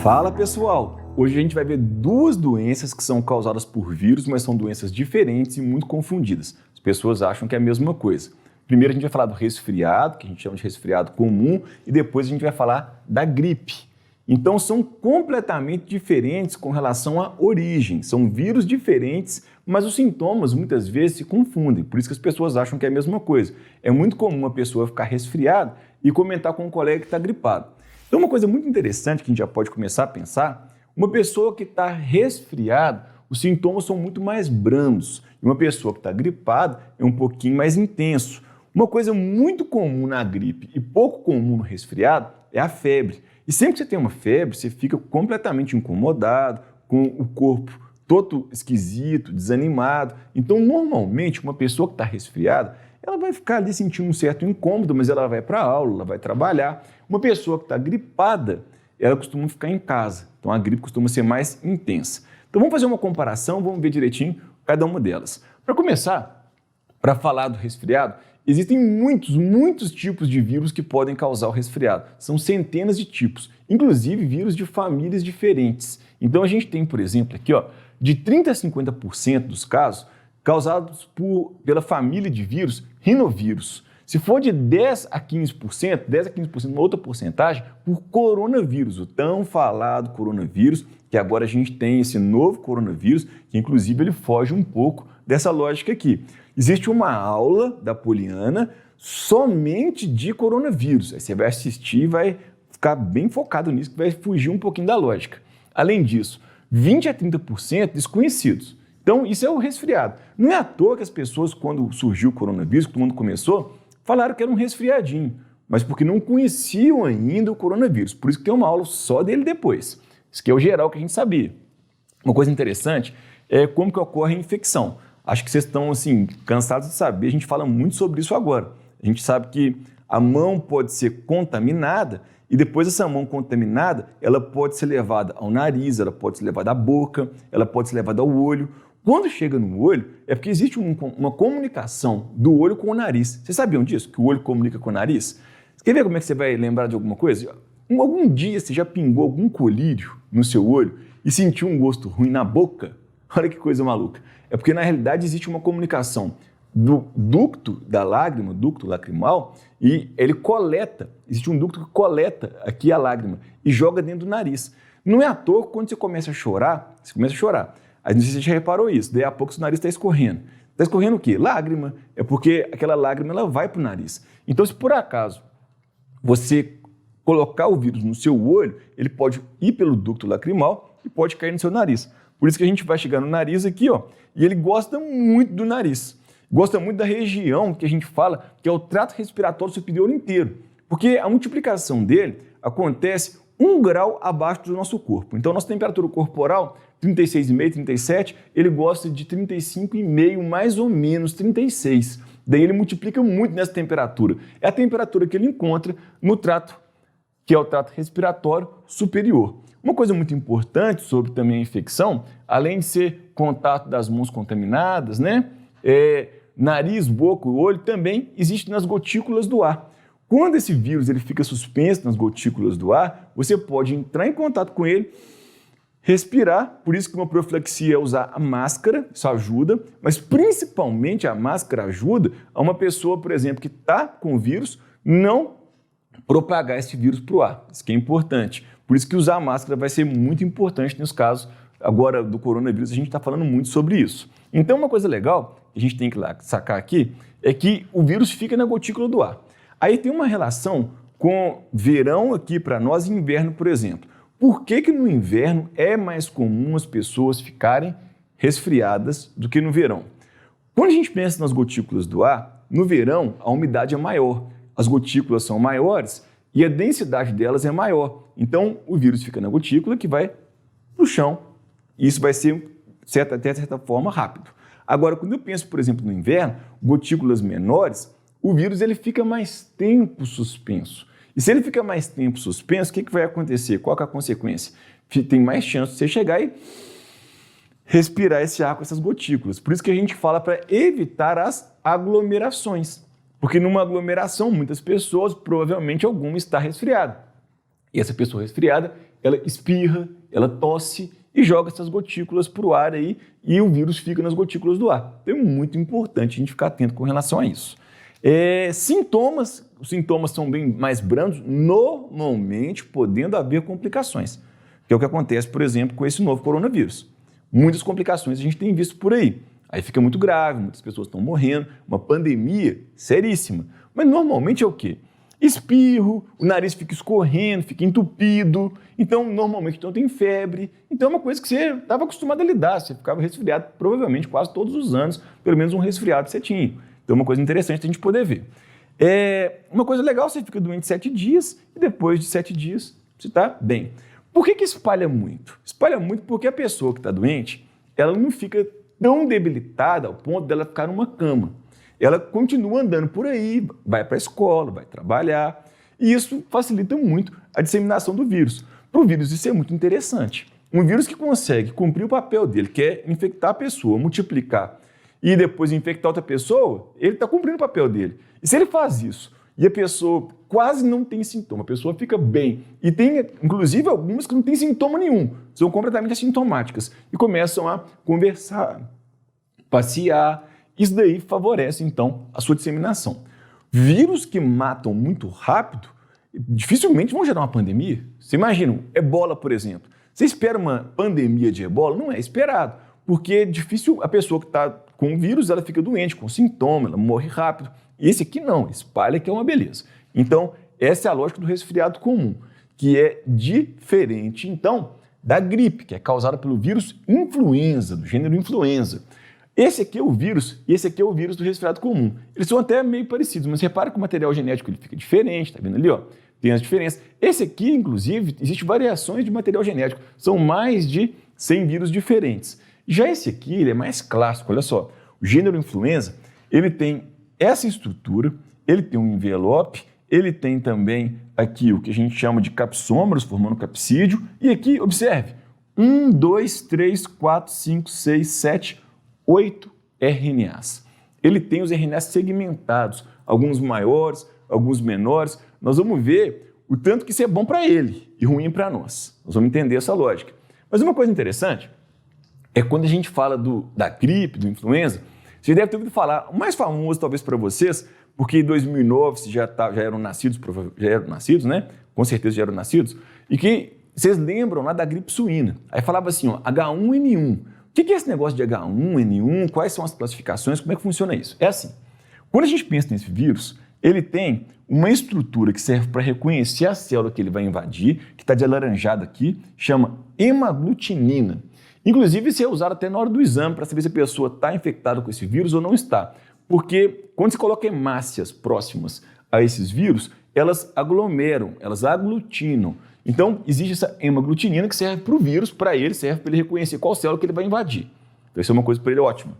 Fala pessoal! Hoje a gente vai ver duas doenças que são causadas por vírus, mas são doenças diferentes e muito confundidas. As pessoas acham que é a mesma coisa. Primeiro a gente vai falar do resfriado, que a gente chama de resfriado comum, e depois a gente vai falar da gripe. Então são completamente diferentes com relação à origem. São vírus diferentes, mas os sintomas muitas vezes se confundem. Por isso que as pessoas acham que é a mesma coisa. É muito comum uma pessoa ficar resfriada e comentar com um colega que está gripado. Então uma coisa muito interessante que a gente já pode começar a pensar, uma pessoa que está resfriada, os sintomas são muito mais brandos. E uma pessoa que está gripada é um pouquinho mais intenso. Uma coisa muito comum na gripe e pouco comum no resfriado é a febre. E sempre que você tem uma febre, você fica completamente incomodado, com o corpo todo esquisito, desanimado. Então, normalmente, uma pessoa que está resfriada, ela vai ficar ali sentindo um certo incômodo, mas ela vai para a aula, ela vai trabalhar. Uma pessoa que está gripada, ela costuma ficar em casa. Então, a gripe costuma ser mais intensa. Então, vamos fazer uma comparação, vamos ver direitinho cada uma delas. Para começar, para falar do resfriado, existem muitos tipos de vírus que podem causar o resfriado. São centenas de tipos, inclusive vírus de famílias diferentes. Então a gente tem, por exemplo, aqui, de 30% a 50% dos casos causados pela família de vírus rinovírus. Se for de 10% a 15%, uma outra porcentagem, por coronavírus, o tão falado coronavírus, que agora a gente tem esse novo coronavírus, que inclusive ele foge um pouco dessa lógica aqui. Existe uma aula da Poliana somente de coronavírus. Aí você vai assistir e vai ficar bem focado nisso, que vai fugir um pouquinho da lógica. Além disso, 20% a 30% desconhecidos. Então, isso é o resfriado. Não é à toa que as pessoas, quando surgiu o coronavírus, quando começou, falaram que era um resfriadinho, mas porque não conheciam ainda o coronavírus. Por isso que tem uma aula só dele depois. Isso que é o geral que a gente sabia. Uma coisa interessante é como que ocorre a infecção. Acho que vocês estão assim, cansados de saber, a gente fala muito sobre isso agora. A gente sabe que a mão pode ser contaminada e depois essa mão contaminada, ela pode ser levada ao nariz, ela pode ser levada à boca, ela pode ser levada ao olho. Quando chega no olho, é porque existe uma comunicação do olho com o nariz. Vocês sabiam disso? Que o olho comunica com o nariz? Você quer ver como é que você vai lembrar de alguma coisa? Algum dia você já pingou algum colírio no seu olho e sentiu um gosto ruim na boca? Olha que coisa maluca. É porque, na realidade, existe uma comunicação do ducto da lágrima, ducto lacrimal, e ele coleta, existe um ducto que coleta aqui a lágrima e joga dentro do nariz. Não é à toa que quando você começa a chorar, Aí não sei se você já reparou isso, daí a pouco o nariz está escorrendo. Está escorrendo o quê? Lágrima. É porque aquela lágrima ela vai para o nariz. Então, se por acaso você colocar o vírus no seu olho, ele pode ir pelo ducto lacrimal e pode cair no seu nariz. Por isso que a gente vai chegar no nariz aqui, e ele gosta muito do nariz. Gosta muito da região que a gente fala que é o trato respiratório superior inteiro. Porque a multiplicação dele acontece 1 grau abaixo do nosso corpo. Então, nossa temperatura corporal, 36,5, 37, ele gosta de 35,5, mais ou menos 36. Daí ele multiplica muito nessa temperatura. É a temperatura que ele encontra no trato, que é o trato respiratório superior. Uma coisa muito importante sobre também a infecção, além de ser contato das mãos contaminadas, nariz, boca, olho, também existe nas gotículas do ar. Quando esse vírus ele fica suspenso nas gotículas do ar, você pode entrar em contato com ele, respirar, por isso que uma profilaxia é usar a máscara, isso ajuda, mas principalmente a máscara ajuda a uma pessoa, por exemplo, que está com o vírus, não propagar esse vírus para o ar. Isso que é importante. Por isso que usar a máscara vai ser muito importante nos casos agora do coronavírus, a gente está falando muito sobre isso. Então, uma coisa legal que a gente tem que sacar aqui é que o vírus fica na gotícula do ar. Aí tem uma relação com verão aqui para nós e inverno, por exemplo. Por que no inverno é mais comum as pessoas ficarem resfriadas do que no verão? Quando a gente pensa nas gotículas do ar, no verão a umidade é maior, as gotículas são maiores e a densidade delas é maior. Então o vírus fica na gotícula que vai para o chão. Isso vai ser, até de certa forma, rápido. Agora, quando eu penso, por exemplo, no inverno, gotículas menores, o vírus ele fica mais tempo suspenso. E se ele fica mais tempo suspenso, o que vai acontecer? Qual que é a consequência? Tem mais chance de você chegar e respirar esse ar com essas gotículas. Por isso que a gente fala para evitar as aglomerações. Porque numa aglomeração, muitas pessoas, provavelmente alguma está resfriada. E essa pessoa resfriada, ela espirra, ela tosse e joga essas gotículas para o ar aí e o vírus fica nas gotículas do ar. Então é muito importante a gente ficar atento com relação a isso. Os sintomas são bem mais brandos, normalmente podendo haver complicações, que é o que acontece, por exemplo, com esse novo coronavírus. Muitas complicações a gente tem visto por aí. Aí fica muito grave, muitas pessoas estão morrendo, uma pandemia seríssima. Mas normalmente é o quê? Espirro, o nariz fica escorrendo, fica entupido, então normalmente tem febre. Então é uma coisa que você estava acostumado a lidar, você ficava resfriado provavelmente quase todos os anos, pelo menos um resfriado você tinha. Então é uma coisa interessante a gente poder ver. Uma coisa legal, você fica doente 7 dias e depois de 7 dias você está bem. Por que espalha muito? Espalha muito porque a pessoa que está doente, ela não fica tão debilitada ao ponto dela ficar numa cama. Ela continua andando por aí, vai para a escola, vai trabalhar, e isso facilita muito a disseminação do vírus. Para o vírus isso é muito interessante. Um vírus que consegue cumprir o papel dele, que é infectar a pessoa, multiplicar, e depois infectar outra pessoa, ele está cumprindo o papel dele. E se ele faz isso, e a pessoa quase não tem sintoma, a pessoa fica bem, e tem inclusive algumas que não têm sintoma nenhum, são completamente assintomáticas, e começam a conversar, passear. Isso daí favorece, então, a sua disseminação. Vírus que matam muito rápido, dificilmente vão gerar uma pandemia. Você imagina, ebola, por exemplo. Você espera uma pandemia de ebola? Não é esperado, porque é difícil a pessoa que está com o vírus, ela fica doente, com sintoma, ela morre rápido. E esse aqui não, espalha que é uma beleza. Então, essa é a lógica do resfriado comum, que é diferente, então, da gripe, que é causada pelo vírus influenza, do gênero influenza. Esse aqui é o vírus e esse aqui é o vírus do resfriado comum. Eles são até meio parecidos, mas repara que o material genético ele fica diferente, tá vendo ali, ó? Tem as diferenças. Esse aqui, inclusive, existem variações de material genético. São mais de 100 vírus diferentes. Já esse aqui, ele é mais clássico, olha só. O gênero influenza, ele tem essa estrutura, ele tem um envelope, ele tem também aqui o que a gente chama de capsômeros, formando capsídio. E aqui, observe, 1, 2, 3, 4, 5, 6, 7, 8 RNAs. Ele tem os RNAs segmentados, alguns maiores, alguns menores. Nós vamos ver o tanto que isso é bom para ele e ruim para nós. Nós vamos entender essa lógica. Mas uma coisa interessante é quando a gente fala da gripe, do influenza, você deve ter ouvido falar, o mais famoso talvez para vocês, porque em 2009 vocês já eram nascidos, né? Com certeza já eram nascidos, e que vocês lembram lá da gripe suína. Aí falava assim, ó, H1N1. O que é esse negócio de H1N1? Quais são as classificações? Como é que funciona isso? É assim, quando a gente pensa nesse vírus, ele tem uma estrutura que serve para reconhecer a célula que ele vai invadir, que está de alaranjado aqui, chama hemaglutinina. Inclusive, isso é usado até na hora do exame para saber se a pessoa está infectada com esse vírus ou não está. Porque quando você coloca hemácias próximas a esses vírus, elas aglomeram, elas aglutinam. Então, existe essa hemaglutinina que serve para o vírus, para ele serve para ele reconhecer qual célula que ele vai invadir. Então, isso é uma coisa para ele ótima.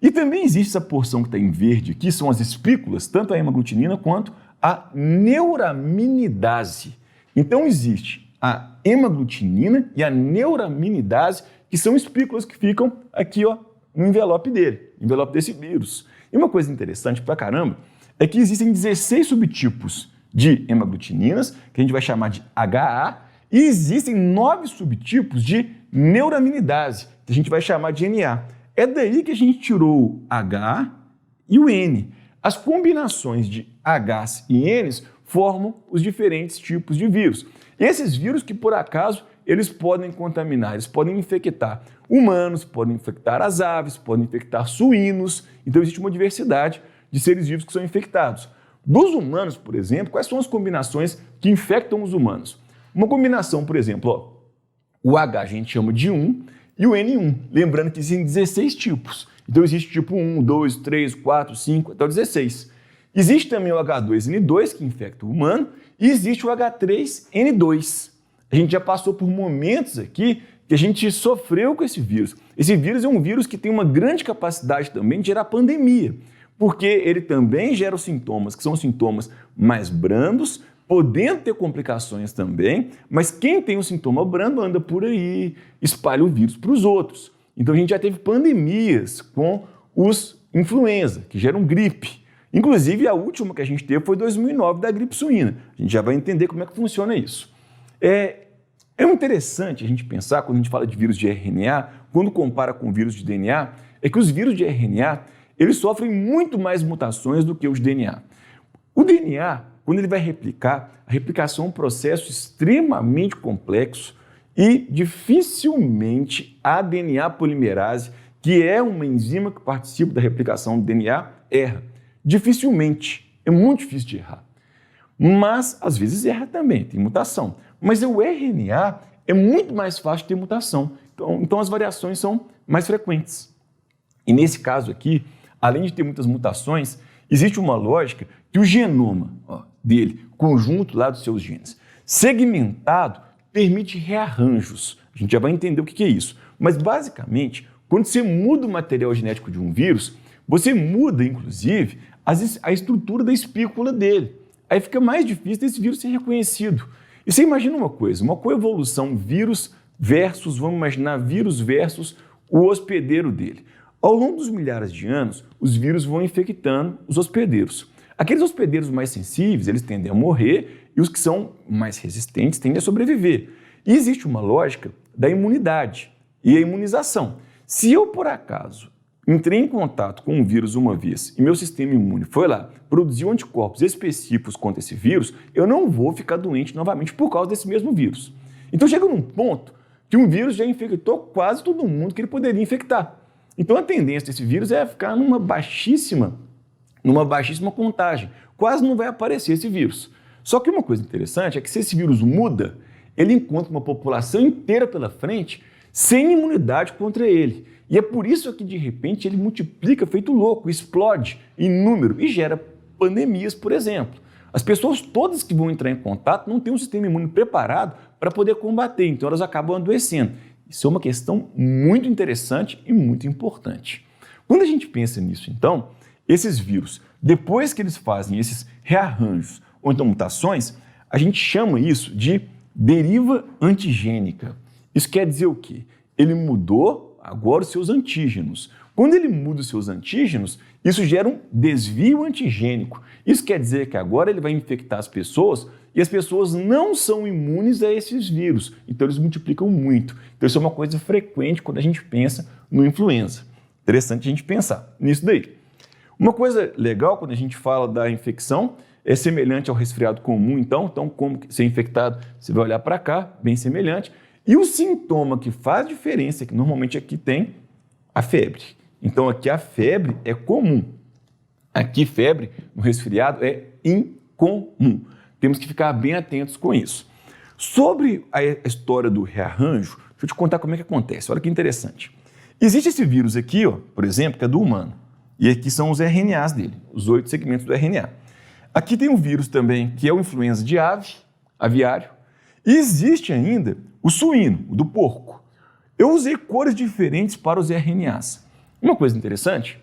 E também existe essa porção que está em verde aqui, são as espículas, tanto a hemaglutinina quanto a neuraminidase. Então, existe a hemaglutinina e a neuraminidase, que são espículas que ficam aqui, ó, no envelope dele, envelope desse vírus. E uma coisa interessante pra caramba é que existem 16 subtipos de hemaglutininas, que a gente vai chamar de HA, e existem 9 subtipos de neuraminidase, que a gente vai chamar de NA. É daí que a gente tirou o H e o N. As combinações de Hs e Ns formam os diferentes tipos de vírus. Esses vírus que, por acaso, eles podem contaminar, eles podem infectar humanos, podem infectar as aves, podem infectar suínos. Então, existe uma diversidade de seres vivos que são infectados. Dos humanos, por exemplo, quais são as combinações que infectam os humanos? Uma combinação, por exemplo, ó, o H a gente chama de 1 e o N1. Lembrando que existem 16 tipos. Então, existe tipo 1, 2, 3, 4, 5, até o 16. Existe também o H2N2, que infecta o humano, e existe o H3N2. A gente já passou por momentos aqui que a gente sofreu com esse vírus. Esse vírus é um vírus que tem uma grande capacidade também de gerar pandemia, porque ele também gera os sintomas, que são sintomas mais brandos, podendo ter complicações também, mas quem tem um sintoma brando anda por aí, espalha o vírus para os outros. Então a gente já teve pandemias com os influenza, que geram gripe. Inclusive a última que a gente teve foi 2009 da gripe suína. A gente já vai entender como é que funciona isso. É interessante a gente pensar, quando a gente fala de vírus de RNA, quando compara com vírus de DNA, é que os vírus de RNA, eles sofrem muito mais mutações do que os de DNA. O DNA, quando ele vai replicar, a replicação é um processo extremamente complexo e dificilmente a DNA polimerase, que é uma enzima que participa da replicação do DNA, erra. Dificilmente. É muito difícil de errar. Mas, às vezes, erra também, tem mutação. Mas o RNA é muito mais fácil de ter mutação. Então as variações são mais frequentes. E nesse caso aqui, além de ter muitas mutações, existe uma lógica que o genoma dele, conjunto lá dos seus genes, segmentado, permite rearranjos. A gente já vai entender o que é isso. Mas, basicamente, quando você muda o material genético de um vírus, você muda, inclusive, a estrutura da espícula dele. Aí fica mais difícil desse vírus ser reconhecido. E você imagina uma coevolução vírus versus, vamos imaginar, vírus versus o hospedeiro dele. Ao longo dos milhares de anos, os vírus vão infectando os hospedeiros. Aqueles hospedeiros mais sensíveis, eles tendem a morrer e os que são mais resistentes tendem a sobreviver. E existe uma lógica da imunidade e a imunização. Se eu, por acaso, entrei em contato com um vírus uma vez e meu sistema imune foi lá, produziu anticorpos específicos contra esse vírus, eu não vou ficar doente novamente por causa desse mesmo vírus. Então chega num ponto que um vírus já infectou quase todo mundo que ele poderia infectar. Então a tendência desse vírus é ficar numa baixíssima contagem. Quase não vai aparecer esse vírus. Só que uma coisa interessante é que se esse vírus muda, ele encontra uma população inteira pela frente sem imunidade contra ele. E é por isso que, de repente, ele multiplica feito louco, explode em número e gera pandemias, por exemplo. As pessoas todas que vão entrar em contato não têm um sistema imune preparado para poder combater, então elas acabam adoecendo. Isso é uma questão muito interessante e muito importante. Quando a gente pensa nisso, então, esses vírus, depois que eles fazem esses rearranjos ou então mutações, a gente chama isso de deriva antigênica. Isso quer dizer o quê? Ele mudou agora os seus antígenos. Quando ele muda os seus antígenos, isso gera um desvio antigênico. Isso quer dizer que agora ele vai infectar as pessoas e as pessoas não são imunes a esses vírus. Então eles multiplicam muito. Então isso é uma coisa frequente quando a gente pensa no influenza. Interessante a gente pensar nisso daí. Uma coisa legal quando a gente fala da infecção é semelhante ao resfriado comum, então como ser infectado, você vai olhar para cá, bem semelhante. E o sintoma que faz diferença, que normalmente aqui tem a febre. Então aqui a febre é comum. Aqui febre no resfriado é incomum. Temos que ficar bem atentos com isso. Sobre a história do rearranjo, deixa eu te contar como é que acontece. Olha que interessante. Existe esse vírus aqui, por exemplo, que é do humano. E aqui são os RNAs dele, os 8 segmentos do RNA. Aqui tem um vírus também, que é o influenza de ave, aviário. E existe ainda o suíno, o do porco. Eu usei cores diferentes para os RNAs. Uma coisa interessante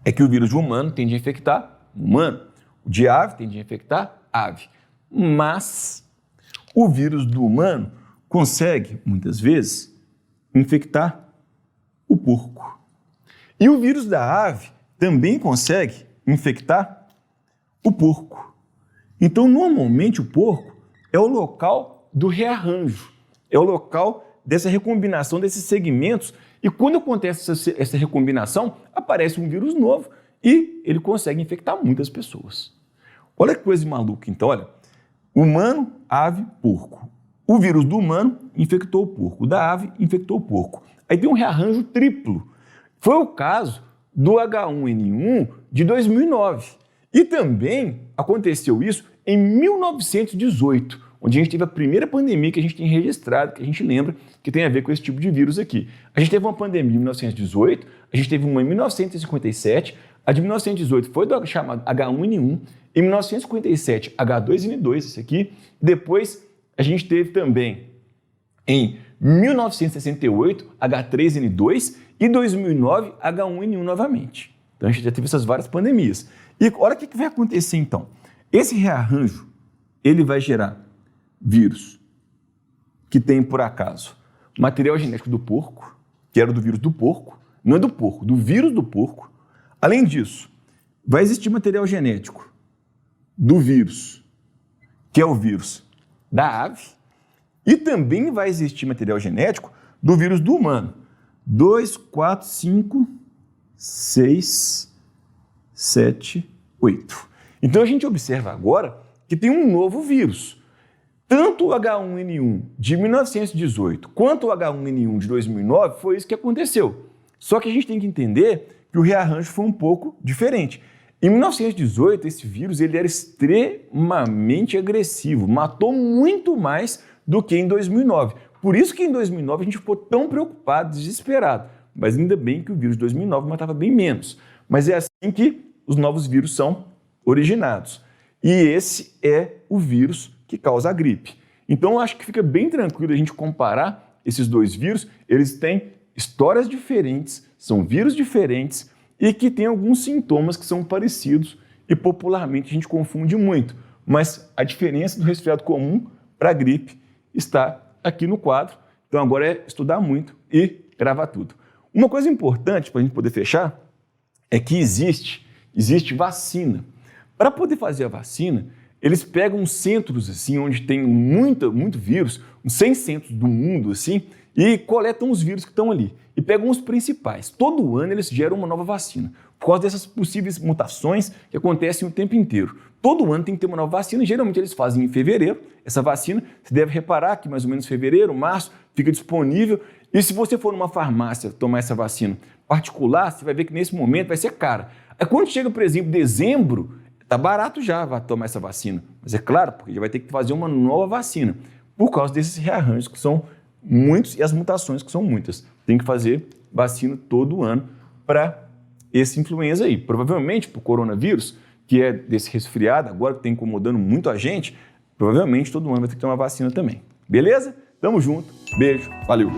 é que o vírus de humano tende a infectar humano, o de ave tende a infectar ave. Mas o vírus do humano consegue, muitas vezes, infectar o porco. E o vírus da ave também consegue infectar o porco. Então, normalmente, o porco é o local do rearranjo, é o local dessa recombinação desses segmentos. E quando acontece essa recombinação, aparece um vírus novo e ele consegue infectar muitas pessoas. Olha que coisa maluca. Então, olha, humano, ave, porco. O vírus do humano infectou o porco, o da ave infectou o porco. Aí tem um rearranjo triplo. Foi o caso do H1N1 de 2009. E também aconteceu isso em 1918, onde a gente teve a primeira pandemia que a gente tem registrado, que a gente lembra que tem a ver com esse tipo de vírus aqui. A gente teve uma pandemia em 1918, a gente teve uma em 1957, a de 1918 foi do chamado H1N1, em 1957 H2N2, esse aqui, depois a gente teve também em 1968 H3N2 e 2009 H1N1 novamente. Então a gente já teve essas várias pandemias. E olha o que vai acontecer então. Esse rearranjo, ele vai gerar vírus que tem, por acaso, material genético do porco, que era do vírus do porco, não é do porco, do vírus do porco. Além disso, vai existir material genético do vírus, que é o vírus da ave, E também vai existir material genético do vírus do humano. 2, 4, 5, 6, 7, 8. Então a gente observa agora que tem um novo vírus. Tanto o H1N1 de 1918 quanto o H1N1 de 2009 foi isso que aconteceu. Só que a gente tem que entender que o rearranjo foi um pouco diferente. Em 1918, esse vírus ele era extremamente agressivo, matou muito mais do que em 2009. Por isso que em 2009 a gente ficou tão preocupado, desesperado. Mas ainda bem que o vírus de 2009 matava bem menos. Mas é assim que os novos vírus são originados. E esse é o vírus que causa a gripe. Então, eu acho que fica bem tranquilo a gente comparar esses dois vírus. Eles têm histórias diferentes, são vírus diferentes e que têm alguns sintomas que são parecidos e popularmente a gente confunde muito. Mas a diferença do resfriado comum para a gripe está aqui no quadro. Então, agora é estudar muito e gravar tudo. Uma coisa importante para a gente poder fechar é que existe vacina. Para poder fazer a vacina, eles pegam centros assim, onde tem muito vírus, uns 100 centros do mundo, assim, e coletam os vírus que estão ali. E pegam os principais. Todo ano eles geram uma nova vacina, por causa dessas possíveis mutações que acontecem o tempo inteiro. Todo ano tem que ter uma nova vacina, geralmente eles fazem em fevereiro. Essa vacina, você deve reparar que mais ou menos fevereiro, março, fica disponível. E se você for numa farmácia tomar essa vacina particular, você vai ver que nesse momento vai ser cara. Aí quando chega, por exemplo, dezembro, tá barato já vai tomar essa vacina. Mas é claro, porque já vai ter que fazer uma nova vacina, por causa desses rearranjos que são muitos e as mutações que são muitas. Tem que fazer vacina todo ano para esse influenza aí. Provavelmente para o coronavírus, que é desse resfriado, agora que está incomodando muito a gente, provavelmente todo ano vai ter que ter uma vacina também. Beleza? Tamo junto, beijo, valeu!